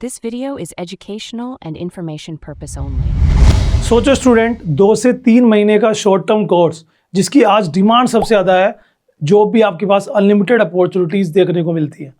This video is educational and information purpose only. सोचो student 2 से 3 महीने का शॉर्ट टर्म कोर्स जिसकी आज डिमांड सबसे ज़्यादा है, जो भी आपके पास अनलिमिटेड अपॉर्चुनिटीज़ देखने को मिलती है,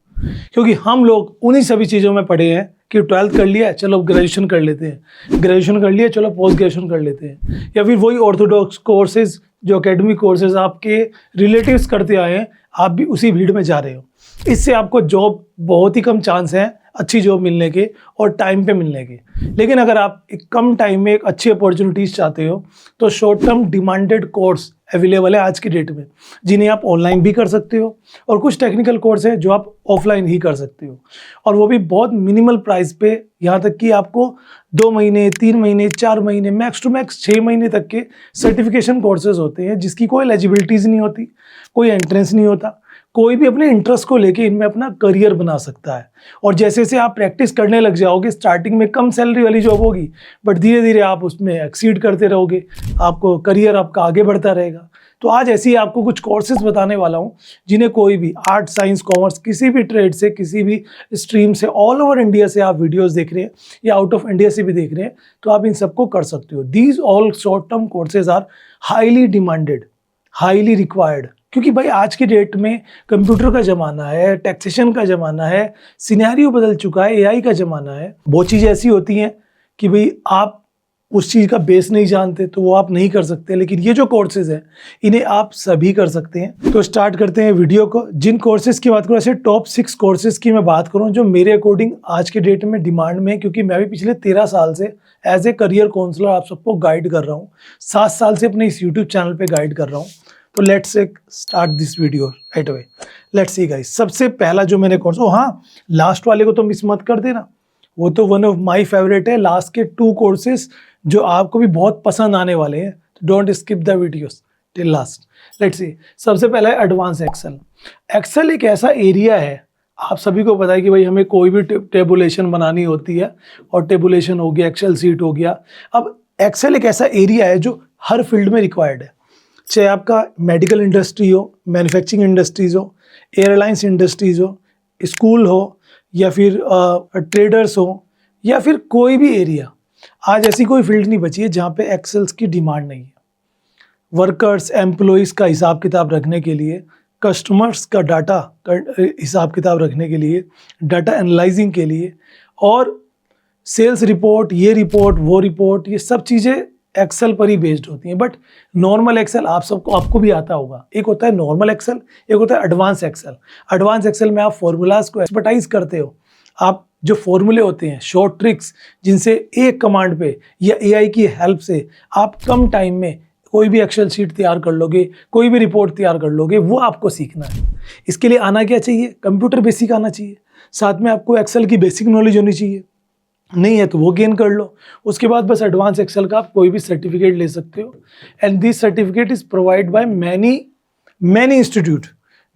क्योंकि हम लोग उन्हीं सभी चीज़ों में पढ़े हैं कि 12th कर लिया चलो ग्रेजुएशन कर लेते हैं, ग्रेजुएशन कर लिया चलो पोस्ट ग्रेजुएशन कर लेते हैं, या फिर वही ऑर्थोडॉक्स कोर्सेज जो एकेडमिक कोर्सेज आपके रिलेटिव्स करते आए हैं, आप भी उसी भीड़ में जा रहे हो। इससे आपको जॉब बहुत ही कम चांस है अच्छी जॉब मिलने के और टाइम पे मिलने के। लेकिन अगर आप एक कम टाइम में एक अच्छी अपॉर्चुनिटीज़ चाहते हो तो short term demanded course available है आज की डेट में, जिन्हें आप ऑनलाइन भी कर सकते हो और कुछ टेक्निकल कोर्स है जो आप ऑफलाइन ही कर सकते हो, और वो भी बहुत मिनिमल प्राइस पे। यहाँ तक कि आपको 2 महीने 3 महीने 4 महीने मैक्स टू मैक्स 6 महीने तक के सर्टिफिकेशन कोर्सेज होते हैं, जिसकी कोई एलिजिबिलिटीज़ नहीं होती, कोई एंट्रेंस नहीं होता। कोई भी अपने इंटरेस्ट को लेके इनमें अपना करियर बना सकता है, और जैसे जैसे आप प्रैक्टिस करने लग जाओगे, स्टार्टिंग में कम सैलरी वाली जॉब होगी, बट धीरे धीरे आप उसमें एक्सीड करते रहोगे, आपको करियर आपका आगे बढ़ता रहेगा। तो आज ऐसे ही आपको कुछ कोर्सेज बताने वाला हूँ जिन्हें कोई भी आर्ट साइंस कॉमर्स किसी भी ट्रेड से किसी भी स्ट्रीम से ऑल ओवर इंडिया से आप वीडियोस देख रहे हैं या आउट ऑफ इंडिया से भी देख रहे हैं, तो आप इन सबको कर सकते हो। These all short term courses are highly demanded, highly required, क्योंकि भाई आज की डेट में कंप्यूटर का ज़माना है, टैक्सेशन का ज़माना है, सिनेरियो बदल चुका है, एआई का ज़माना है। बहुत चीज़ें ऐसी होती हैं कि भाई आप उस चीज़ का बेस नहीं जानते तो वो आप नहीं कर सकते, लेकिन ये जो कोर्सेज हैं इन्हें आप सभी कर सकते हैं। तो स्टार्ट करते हैं वीडियो को। जिन कोर्सेज की बात करूँ, ऐसे टॉप 6 कोर्सेज की मैं बात करूँ जो मेरे अकॉर्डिंग आज के डेट में डिमांड में, क्योंकि मैं भी पिछले 13 साल से एज ए करियर काउंसलर आप सबको गाइड कर रहा हूँ, 7 साल से अपने इस यूट्यूब चैनल पर गाइड कर रहा हूँ। तो let's start this video right away. Let's see guys, सबसे पहला जो मैंने कोर्स, हाँ लास्ट वाले को तो मिस मत कर देना, वो तो वन ऑफ माय फेवरेट है। लास्ट के 2 कोर्सेज जो आपको भी बहुत पसंद आने वाले हैं, तो don't skip the videos till last. Let's see, सबसे पहला है एडवांस एक्सेल। एक्सेल एक ऐसा एरिया है, आप सभी को पता है कि भाई हमें कोई भी टेबुलेशन बनानी होती है, और टेबुलेशन हो गया, एक्सेल सीट हो गया। अब एक्सेल एक ऐसा एरिया है जो हर फील्ड में रिक्वायर्ड है, चाहे आपका मेडिकल इंडस्ट्री हो, मैन्युफैक्चरिंग इंडस्ट्रीज़ हो, एयरलाइंस इंडस्ट्रीज़ हो, स्कूल हो, या फिर ट्रेडर्स हो, या फिर कोई भी एरिया। आज ऐसी कोई फील्ड नहीं बची है जहाँ पे एक्सेल्स की डिमांड नहीं है। वर्कर्स, एम्प्लॉइज़ का हिसाब किताब रखने के लिए, कस्टमर्स का डाटा हिसाब किताब रखने के लिए, डाटा एनालाइजिंग के लिए, और सेल्स रिपोर्ट, ये रिपोर्ट वो रिपोर्ट, ये सब चीज़ें एक्सेल पर ही बेस्ड होती हैं। बट नॉर्मल एक्सेल आपको भी आता होगा। एक होता है नॉर्मल एक्सेल, एक होता है एडवांस एक्सेल। एडवांस एक्सेल में आप फॉर्मूलाज को एक्सपर्टाइज करते हो। आप जो फॉर्मूले होते हैं, शॉर्ट ट्रिक्स, जिनसे एक कमांड पे या एआई की हेल्प से आप कम टाइम में कोई भी एक्सेल शीट तैयार कर लोगे, कोई भी रिपोर्ट तैयार कर लोगे, वो आपको सीखना है। इसके लिए आना क्या चाहिए? कंप्यूटर बेसिक आना चाहिए, साथ में आपको एक्सेल की बेसिक नॉलेज होनी चाहिए। नहीं है तो वो गेन कर लो। उसके बाद बस एडवांस एक्सेल का आप कोई भी सर्टिफिकेट ले सकते हो, and this certificate is provide by many institute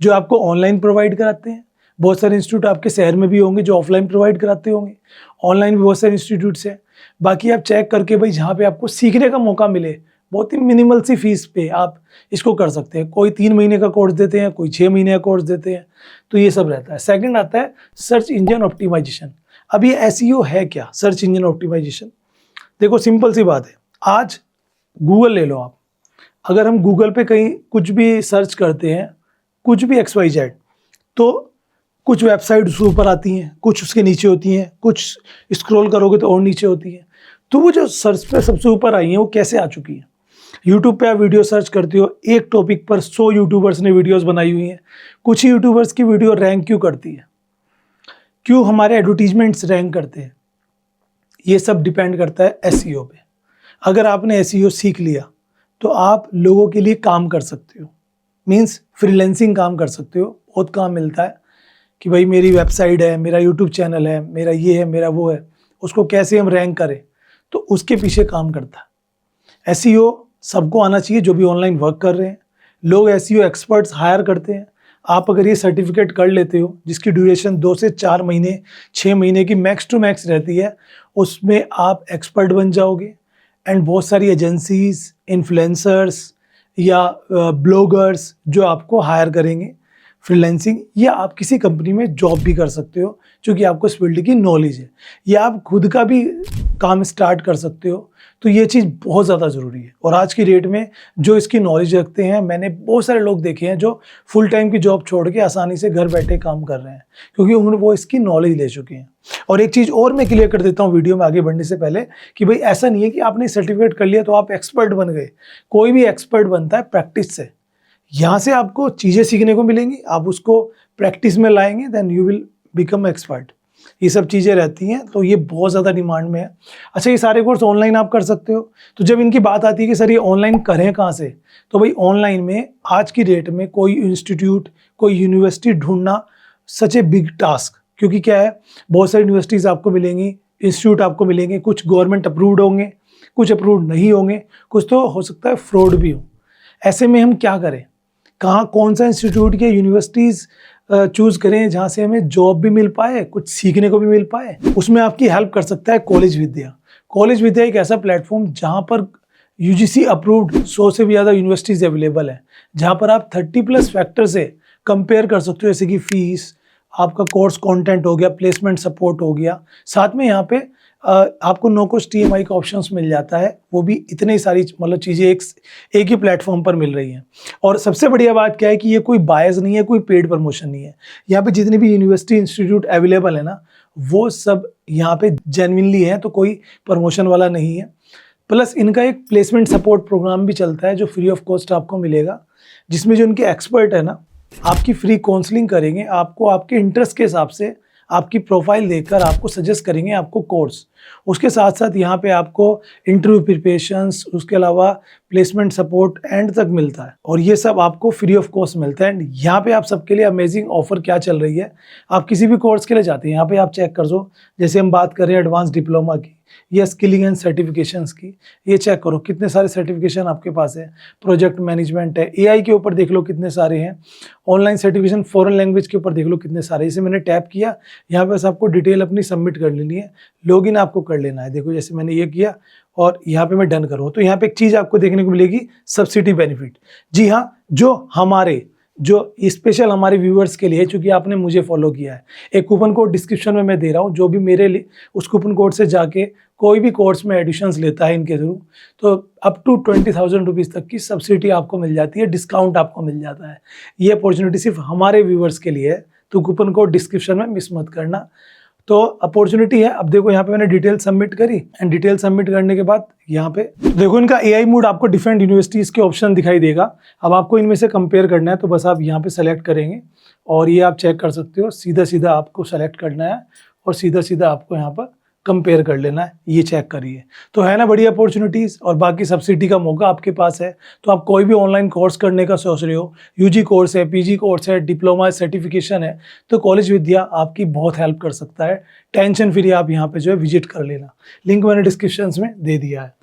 जो आपको ऑनलाइन प्रोवाइड कराते हैं। बहुत सारे इंस्टीट्यूट आपके शहर में भी होंगे जो ऑफलाइन प्रोवाइड कराते होंगे, ऑनलाइन भी बहुत सारे इंस्टीट्यूट्स हैं। बाकी आप चेक करके भाई जहाँ पे आपको सीखने का मौका मिले, बहुत ही मिनिमल सी फीस पे आप इसको कर सकते हैं। कोई 3 महीने का कोर्स देते हैं, कोई 6 महीने का कोर्स देते हैं, तो ये सब रहता है। सेकेंड आता है सर्च इंजन ऑप्टिमाइजेशन। अब ये एसईओ है क्या? सर्च इंजन ऑप्टिमाइजेशन, देखो सिंपल सी बात है। आज गूगल ले लो आप, अगर हम गूगल पे कहीं कुछ भी सर्च करते हैं, कुछ भी XYZ, तो कुछ वेबसाइट उसके ऊपर आती हैं, कुछ उसके नीचे होती हैं, कुछ स्क्रॉल करोगे तो और नीचे होती हैं। तो वो जो सर्च पे सबसे ऊपर आई हैं वो कैसे आ चुकी हैं? यूट्यूब पे आप वीडियो सर्च करते हो, एक टॉपिक पर 100 यूट्यूबर्स ने वीडियोज़ बनाई हुई हैं। कुछ ही यूट्यूबर्स की वीडियो रैंक क्यों करती है? क्यों हमारे एडवर्टीजमेंट्स रैंक करते हैं? ये सब डिपेंड करता है एसईओ पे। अगर आपने एसईओ सीख लिया तो आप लोगों के लिए काम कर सकते हो, मींस फ्रीलांसिंग काम कर सकते हो। बहुत काम मिलता है कि भाई मेरी वेबसाइट है, मेरा यूट्यूब चैनल है, मेरा ये है, मेरा वो है, उसको कैसे हम रैंक करें, तो उसके पीछे काम करता है। एसईओ सबको आना चाहिए जो भी ऑनलाइन वर्क कर रहे हैं। लोग एसईओ एक्सपर्ट्स हायर करते हैं। आप अगर ये सर्टिफिकेट कर लेते हो, जिसकी ड्यूरेशन 2 से 4 महीने 6 महीने की मैक्स टू मैक्स रहती है, उसमें आप एक्सपर्ट बन जाओगे। एंड बहुत सारी एजेंसीज, इन्फ्लुएंसर्स या ब्लॉगर्स जो आपको हायर करेंगे, फ्रीलांसिंग, या आप किसी कंपनी में जॉब भी कर सकते हो क्योंकि आपको इस फील्ड की नॉलेज है, या आप खुद का भी काम स्टार्ट कर सकते हो। तो ये चीज़ बहुत ज़्यादा ज़रूरी है। और आज की डेट में जो इसकी नॉलेज रखते हैं, मैंने बहुत सारे लोग देखे हैं जो फुल टाइम की जॉब छोड़ के आसानी से घर बैठे काम कर रहे हैं क्योंकि उन्होंने वो इसकी नॉलेज ले चुके हैं। और एक चीज़ और मैं क्लियर कर देता हूँ वीडियो में आगे बढ़ने से पहले कि भाई ऐसा नहीं है कि आपने सर्टिफिकेट कर लिया तो आप एक्सपर्ट बन गए। कोई भी एक्सपर्ट बनता है प्रैक्टिस से। यहाँ से आपको चीज़ें सीखने को मिलेंगी, आप उसको प्रैक्टिस में लाएंगे, then you will become expert. ये सब चीज़ें रहती हैं, तो ये बहुत ज़्यादा डिमांड में है। अच्छा, ये सारे कोर्स ऑनलाइन आप कर सकते हो। तो जब इनकी बात आती है कि सर ये ऑनलाइन करें कहाँ से, तो भाई ऑनलाइन में आज की डेट में कोई इंस्टीट्यूट, कोई यूनिवर्सिटी ढूंढना सच ए बिग टास्क, क्योंकि क्या है, बहुत सारी यूनिवर्सिटीज़ आपको मिलेंगी, इंस्टीट्यूट आपको मिलेंगे, कुछ गवर्नमेंट अप्रूव्ड होंगे, कुछ अप्रूव्ड नहीं होंगे, कुछ तो हो सकता है फ्रॉड भी हो। ऐसे में हम क्या करें, कहाँ कौन सा इंस्टीट्यूट या यूनिवर्सिटीज़ चूज़ करें जहाँ से हमें जॉब भी मिल पाए, कुछ सीखने को भी मिल पाए। उसमें आपकी हेल्प कर सकता है कॉलेज विद्या। कॉलेज विद्या एक ऐसा प्लेटफॉर्म जहाँ पर यूजीसी अप्रूव्ड 100 से भी ज़्यादा यूनिवर्सिटीज़ अवेलेबल है, जहाँ पर आप 30+ फैक्टर से कंपेयर कर सकते हो, जैसे कि फ़ीस, आपका कोर्स कंटेंट हो गया, प्लेसमेंट सपोर्ट हो गया। साथ में यहाँ पे आपको नो कॉस्ट ईएमआई का ऑप्शंस मिल जाता है, वो भी इतनी सारी मतलब चीज़ें एक ही प्लेटफॉर्म पर मिल रही हैं। और सबसे बढ़िया बात क्या है कि ये कोई बायस नहीं है, कोई पेड प्रमोशन नहीं है। यहाँ पे जितनी भी यूनिवर्सिटी इंस्टीट्यूट अवेलेबल है ना, वो सब यहाँ पे जेन्युइनली है, तो कोई प्रमोशन वाला नहीं है। प्लस इनका एक प्लेसमेंट सपोर्ट प्रोग्राम भी चलता है जो फ्री ऑफ कॉस्ट आपको मिलेगा, जिसमें जो इनके एक्सपर्ट है ना, आपकी फ्री काउंसलिंग करेंगे, आपको आपके इंटरेस्ट के हिसाब से आपकी प्रोफाइल देखकर आपको सजेस्ट करेंगे आपको कोर्स। उसके साथ साथ यहाँ पे आपको इंटरव्यू प्रिपरेशंस, उसके अलावा प्लेसमेंट सपोर्ट एंड तक मिलता है, और ये सब आपको फ्री ऑफ कॉस्ट मिलता है। एंड यहाँ पे आप सबके लिए अमेजिंग ऑफर क्या चल रही है, आप किसी भी कोर्स के लिए जाते हैं, यहाँ पे आप चेक कर दो। जैसे हम बात कर रहे हैं एडवांस डिप्लोमा की या स्किलिंग एंड सर्टिफिकेशंस की, ये चेक करो कितने सारे सर्टिफिकेशन आपके पास है। प्रोजेक्ट मैनेजमेंट है, एआई के ऊपर देख लो कितने सारे हैं। ऑनलाइन सर्टिफिकेशन फॉरेन लैंग्वेज के ऊपर देख लो कितने सारे। इसे मैंने टैप किया, यहाँ पे आपको डिटेल अपनी सबमिट कर लेनी है, लॉगिन आपको कर लेना है। देखो जैसे मैंने ये किया और यहाँ पे मैं डन करूँ, तो यहाँ पे एक चीज़ आपको देखने को मिलेगी, सब्सिडी बेनिफिट। जी हाँ, जो स्पेशल हमारे व्यूअर्स के लिए, चूंकि आपने मुझे फॉलो किया है, एक कूपन कोड डिस्क्रिप्शन में मैं दे रहा हूँ, जो भी मेरे लिए उस कूपन कोड से जाके कोई भी कोर्स में एडिशंस लेता है इनके थ्रू, तो अप टू 20,000 रुपीज़ तक की सब्सिडी आपको मिल जाती है, डिस्काउंट आपको मिल जाता है। ये अपॉर्चुनिटी सिर्फ हमारे व्यूअर्स के लिए है, तो कूपन कोड डिस्क्रिप्शन में मिस मत करना। तो अपॉर्चुनिटी है। अब देखो यहाँ पे मैंने डिटेल सबमिट करी, एंड डिटेल सबमिट करने के बाद यहाँ पे देखो इनका एआई मोड आपको डिफरेंट यूनिवर्सिटीज़ के ऑप्शन दिखाई देगा। अब आपको इनमें से कंपेयर करना है, तो बस आप यहाँ पे सेलेक्ट करेंगे और ये आप चेक कर सकते हो। सीधा सीधा आपको सेलेक्ट करना है और सीधा सीधा आपको यहाँ पर कंपेयर कर लेना है, ये चेक करिए। तो है ना बड़ी अपॉर्चुनिटीज़, और बाकी सब्सिडी का मौका आपके पास है। तो आप कोई भी ऑनलाइन कोर्स करने का सोच रहे हो, यूजी कोर्स है, पीजी कोर्स है, डिप्लोमा सर्टिफिकेशन है, तो कॉलेज विद्या आपकी बहुत हेल्प कर सकता है। टेंशन फ्री आप यहाँ पे जो है विजिट कर लेना, लिंक मैंने डिस्क्रिप्शन में दे दिया है।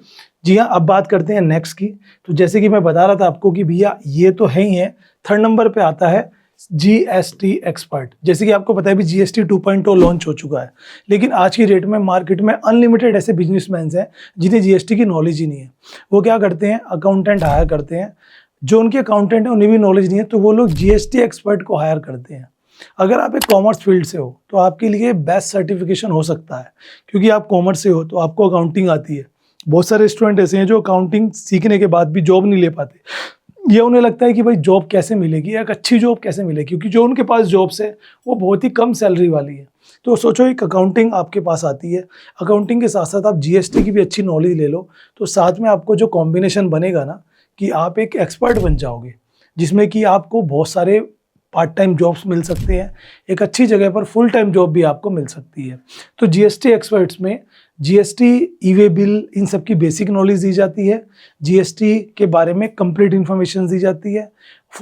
जी हाँ, अब बात करते हैं नेक्स्ट की। तो जैसे कि मैं बता रहा था आपको कि भैया ये तो है ही है, 3rd नंबर पे आता है जीएसटी एक्सपर्ट। जैसे कि आपको पता है भी जीएसटी 2.0 लॉन्च हो चुका है, लेकिन आज की डेट में मार्केट में अनलिमिटेड ऐसे बिजनेसमैन हैं जिन्हें जीएसटी की नॉलेज ही नहीं है। वो क्या करते हैं, अकाउंटेंट हायर करते हैं, जो उनके अकाउंटेंट हैं उन्हें भी नॉलेज नहीं है, तो वो लोग जीएसटी एक्सपर्ट को हायर करते हैं। अगर आप एक कॉमर्स फील्ड से हो तो आपके लिए बेस्ट सर्टिफिकेशन हो सकता है, क्योंकि आप कॉमर्स से हो तो आपको अकाउंटिंग आती है। बहुत सारे स्टूडेंट ऐसे हैं जो अकाउंटिंग सीखने के बाद भी जॉब नहीं ले पाते। ये उन्हें लगता है कि भाई जॉब कैसे मिलेगी, एक अच्छी जॉब कैसे मिलेगी, क्योंकि जो उनके पास जॉब्स है वो बहुत ही कम सैलरी वाली है। तो सोचो एक अकाउंटिंग आपके पास आती है, अकाउंटिंग के साथ साथ आप जीएसटी की भी अच्छी नॉलेज ले लो, तो साथ में आपको जो कॉम्बिनेशन बनेगा ना, कि आप एक एक्सपर्ट बन जाओगे, जिसमें कि आपको बहुत सारे पार्ट टाइम जॉब्स मिल सकते हैं, एक अच्छी जगह पर फुल टाइम जॉब भी आपको मिल सकती है। तो जीएसटी एक्सपर्ट्स में जीएसटी, ई-वे बिल, इन सब की बेसिक नॉलेज दी जाती है, जीएसटी के बारे में कंप्लीट इन्फॉर्मेशन दी जाती है,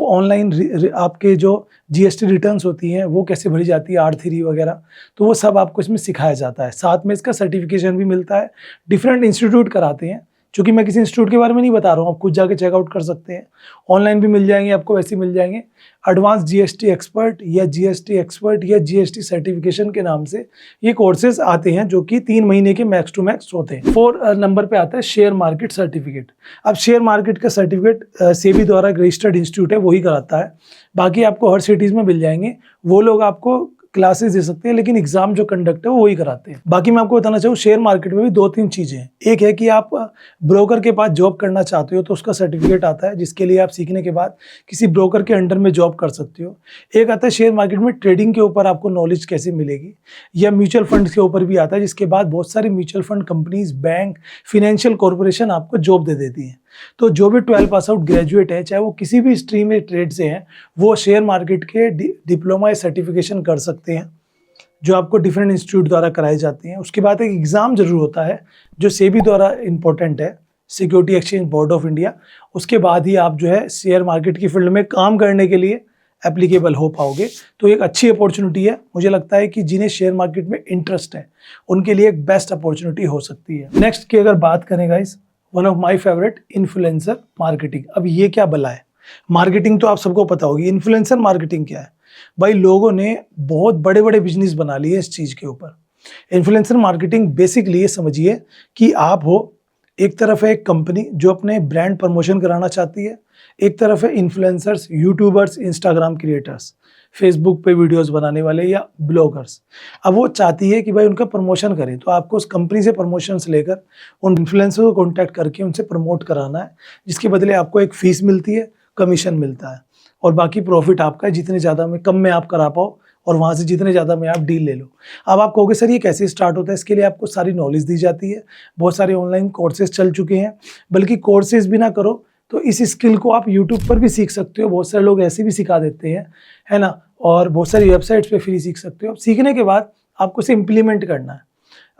ऑनलाइन आपके जो जीएसटी रिटर्न्स होती हैं वो कैसे भरी जाती है, R3 वगैरह, तो वो सब आपको इसमें सिखाया जाता है। साथ में इसका सर्टिफिकेशन भी मिलता है। डिफरेंट इंस्टीट्यूट कराते हैं चूँकि मैं किसी इंस्टीट्यूट के बारे में नहीं बता रहा हूँ, आप खुद जाके चेकआउट कर सकते हैं, ऑनलाइन भी मिल जाएंगे आपको, वैसे ही मिल जाएंगे। एडवांस जीएसटी एक्सपर्ट या जीएसटी एक्सपर्ट या जीएसटी सर्टिफिकेशन के नाम से ये कोर्सेज आते हैं जो कि 3 महीने के मैक्स टू मैक्स होते हैं। 4 नंबर पे आता है शेयर मार्केट सर्टिफिकेट। अब शेयर मार्केट का सर्टिफिकेट सेबी द्वारा रजिस्टर्ड इंस्टीट्यूट है, वही कराता है। बाकी आपको हर सिटीज़ में मिल जाएंगे, वो लोग आपको क्लासेस दे सकते हैं, लेकिन एग्जाम जो कंडक्ट है वो वही कराते हैं। बाकी मैं आपको बताना चाहूँ, शेयर मार्केट में भी 2-3 चीज़ें हैं। एक है कि आप ब्रोकर के पास जॉब करना चाहते हो तो उसका सर्टिफिकेट आता है, जिसके लिए आप सीखने के बाद किसी ब्रोकर के अंडर में जॉब कर सकते हो। एक आता है शेयर मार्केट में ट्रेडिंग के ऊपर आपको नॉलेज कैसे मिलेगी, या म्यूचुअल फंड के ऊपर भी आता है, जिसके बाद बहुत सारी mutual fund companies, bank, financial corporation आपको जॉब दे देती है। तो जो भी 12 पास आउट ग्रेजुएट है, चाहे वो किसी भी स्ट्रीम में ट्रेड से हैं, वो शेयर मार्केट के डिप्लोमा या सर्टिफिकेशन कर सकते हैं, जो आपको डिफरेंट इंस्टीट्यूट द्वारा कराए जाते हैं। उसके बाद एक एग्ज़ाम जरूर होता है जो सेबी द्वारा इंपॉर्टेंट है, security exchange board of India. उसके बाद ही आप जो है शेयर मार्केट की फील्ड में काम करने के लिए एप्लीकेबल हो पाओगे। तो एक अच्छी अपॉर्चुनिटी है, मुझे लगता है कि जिन्हें शेयर मार्केट में इंटरेस्ट है उनके लिए एक बेस्ट अपॉर्चुनिटी हो सकती है। नेक्स्ट की अगर बात करें guys, one of my favourite, influencer marketing. अब ये क्या बला है? मार्केटिंग तो आप सबको पता होगी, इन्फ्लुएंसर मार्केटिंग क्या है? भाई लोगों ने बहुत बड़े बड़े बिजनेस बना लिए इस चीज़ के ऊपर। इन्फ्लुएंसर मार्केटिंग बेसिकली ये समझिए कि आप हो, एक तरफ है एक कंपनी जो अपने ब्रांड प्रमोशन कराना चाहती है, एक तरफ है influencers, YouTubers, Instagram creators, Facebook पे वीडियोस बनाने वाले या ब्लॉगर्स। अब वो चाहती है कि भाई उनका प्रमोशन करें, तो आपको उस कंपनी से प्रमोशंस लेकर उन इन्फ्लुएंसर को कॉन्टैक्ट करके उनसे प्रमोट कराना है, जिसके बदले आपको एक फीस मिलती है, कमीशन मिलता है, और बाकी प्रॉफिट आपका है, जितने ज़्यादा में कम में आप करा पाओ और वहाँ से जितने ज़्यादा में आप डील ले लो। अब आप कहोगे सर ये कैसे स्टार्ट होता है? इसके लिए आपको सारी नॉलेज दी जाती है, बहुत सारे ऑनलाइन कोर्सेज चल चुके हैं, बल्कि कोर्सेज भी ना करो तो इस स्किल को आप यूट्यूब पर भी सीख सकते हो, बहुत सारे लोग ऐसे भी सिखा देते हैं, है ना, और बहुत सारी वेबसाइट्स पे फ्री सीख सकते हो। अब सीखने के बाद आपको इसे इम्प्लीमेंट करना है,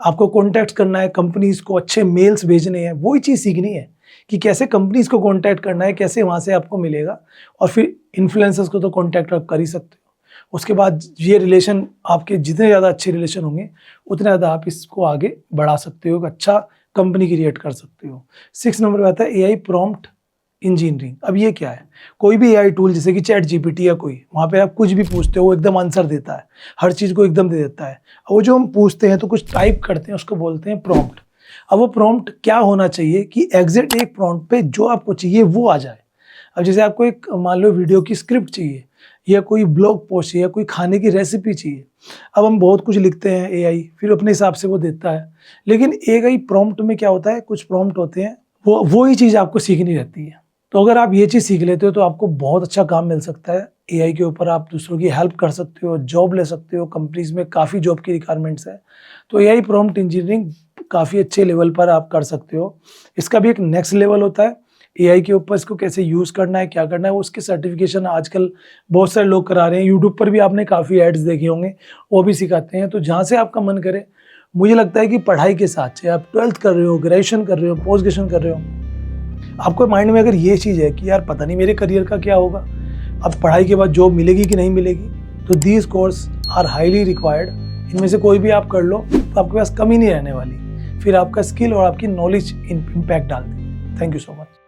आपको कॉन्टैक्ट करना है, कंपनीज़ को अच्छे मेल्स भेजने हैं, वही चीज़ सीखनी है कि कैसे कंपनीज़ को कॉन्टैक्ट करना है, कैसे वहाँ से आपको मिलेगा, और फिर इन्फ्लुएंसर्स को तो कॉन्टैक्ट आप कर ही सकते हो। उसके बाद ये रिलेशन, आपके जितने ज़्यादा अच्छे रिलेशन होंगे उतने ज़्यादा आप इसको आगे बढ़ा सकते हो, अच्छा कंपनी क्रिएट कर सकते हो। 6 नंबर पे आता है AI प्रॉम्प्ट इंजीनियरिंग। अब ये क्या है? कोई भी AI टूल जैसे कि चैट जीपीटी या कोई, वहाँ पे आप कुछ भी पूछते हो वो एकदम आंसर देता है, हर चीज़ को एकदम दे देता है। वो जो हम पूछते हैं तो कुछ टाइप करते हैं, उसको बोलते हैं प्रॉम्प्ट। अब वो प्रॉम्प्ट क्या होना चाहिए कि एग्जैक्ट एक प्रॉम्प्ट पे जो आपको चाहिए वो आ जाए। अब जैसे आपको एक मान लो वीडियो की स्क्रिप्ट चाहिए, या कोई ब्लॉग पोस्ट चाहिए, या कोई खाने की रेसिपी चाहिए। अब हम बहुत कुछ लिखते हैं, AI फिर अपने हिसाब से वो देता है, लेकिन AI प्रॉम्प्ट में क्या होता है, कुछ प्रॉम्प्ट होते हैं वो ही चीज़ आपको सीखनी रहती है। तो अगर आप ये चीज़ सीख लेते हो तो आपको बहुत अच्छा काम मिल सकता है AI के ऊपर, आप दूसरों की हेल्प कर सकते हो, जॉब ले सकते हो, कंपनीज में काफ़ी जॉब की रिक्वायरमेंट्स है। तो AI प्रॉम्प्ट इंजीनियरिंग काफ़ी अच्छे लेवल पर आप कर सकते हो। इसका भी एक नेक्स्ट लेवल होता है AI के ऊपर, इसको कैसे यूज़ करना है, क्या करना है, वो उसके सर्टिफिकेशन आजकल बहुत सारे लोग करा रहे हैं। यूट्यूब पर भी आपने काफ़ी एड्स देखे होंगे, वो भी सिखाते हैं। तो जहाँ से आपका मन करे, मुझे लगता है कि पढ़ाई के साथ, चाहे आप 12th कर रहे हो, ग्रेजुएशन कर रहे हो, पोस्ट ग्रेजुएशन कर रहे हो, आपको माइंड में अगर ये चीज़ है कि यार पता नहीं मेरे करियर का क्या होगा, अब पढ़ाई के बाद जॉब मिलेगी कि नहीं मिलेगी, तो these course are highly required. इनमें से कोई भी आप कर लो तो आपके पास कमी नहीं रहने वाली, फिर आपका स्किल और आपकी नॉलेज इम्पैक्ट डालती है। Thank you so much.